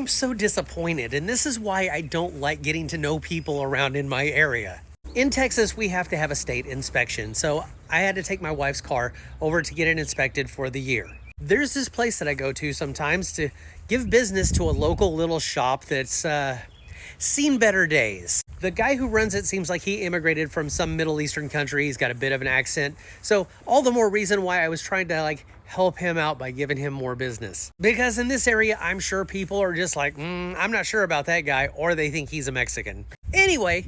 I'm so disappointed, and this is why I don't like getting to know people around in my area. In Texas, we have to have a state inspection, so I had to take my wife's car over to get it inspected for the year. There's this place that I go to sometimes to give business to a local little shop that's seen better days. The guy who runs it seems like he immigrated from some Middle Eastern country. He's got a bit of an accent. So all the more reason why I was trying to help him out by giving him more business. Because in this area, I'm sure people are just like, I'm not sure about that guy, or they think he's a Mexican. Anyway,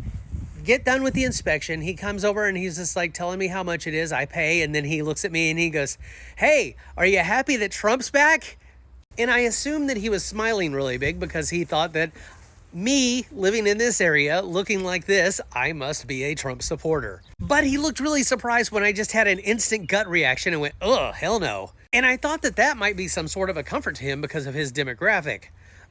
get done with the inspection. He comes over and he's just telling me how much it is. I pay, and then he looks at me and he goes, "Hey, are you happy that Trump's back?" And I assumed that he was smiling really big because he thought that me living in this area looking like this, I must be a Trump supporter. But he looked really surprised when I just had an instant gut reaction and went, "Ugh, hell no." And I thought that that might be some sort of a comfort to him because of his demographic.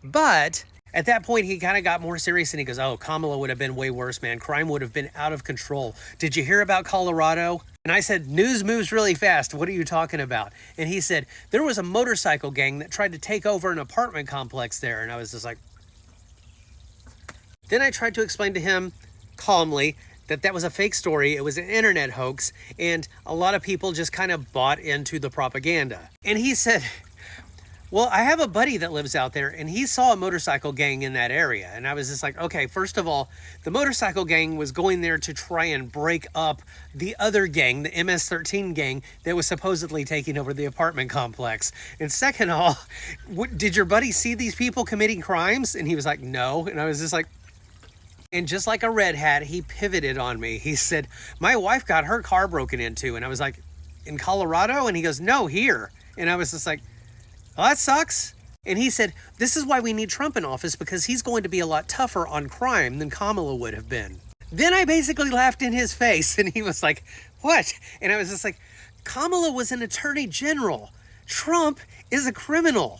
But at that point, he kind of got more serious and he goes, "Oh, Kamala would have been way worse, man. Crime would have been out of control. Did you hear about Colorado?" And I said, "News moves really fast. What are you talking about?" And he said, "There was a motorcycle gang that tried to take over an apartment complex there." And I was just like, then I tried to explain to him calmly that that was a fake story. It was an internet hoax, and a lot of people just kind of bought into the propaganda. And he said, "Well, I have a buddy that lives out there, and he saw a motorcycle gang in that area." And I was just like, okay, first of all, the motorcycle gang was going there to try and break up the other gang, the MS-13 gang, that was supposedly taking over the apartment complex. And second of all, did your buddy see these people committing crimes? And he was like, "No." And I was just like, and just like a red hat, he pivoted on me. He said, "My wife got her car broken into." And I was like, "In Colorado?" And he goes, "No, here." And I was just like, "Well, that sucks." And he said, "This is why we need Trump in office, because he's going to be a lot tougher on crime than Kamala would have been." Then I basically laughed in his face and he was like, "What?" And I was just like, Kamala was an attorney general. Trump is a criminal.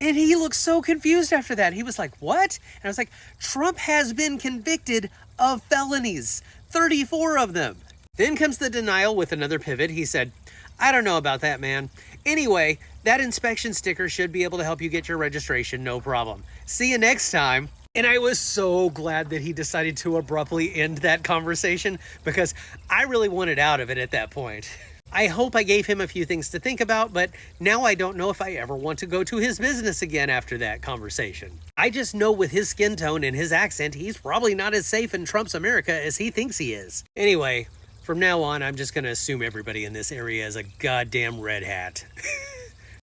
And he looked so confused after that. He was like, "What?" And I was like, Trump has been convicted of felonies, 34 of them. Then comes the denial with another pivot. He said, "I don't know about that, man. Anyway, that inspection sticker should be able to help you get your registration, no problem. See you next time." And I was so glad that he decided to abruptly end that conversation because I really wanted out of it at that point. I hope I gave him a few things to think about, but now I don't know if I ever want to go to his business again after that conversation. I just know with his skin tone and his accent, he's probably not as safe in Trump's America as he thinks he is. Anyway, from now on, I'm just going to assume everybody in this area is a goddamn red hat.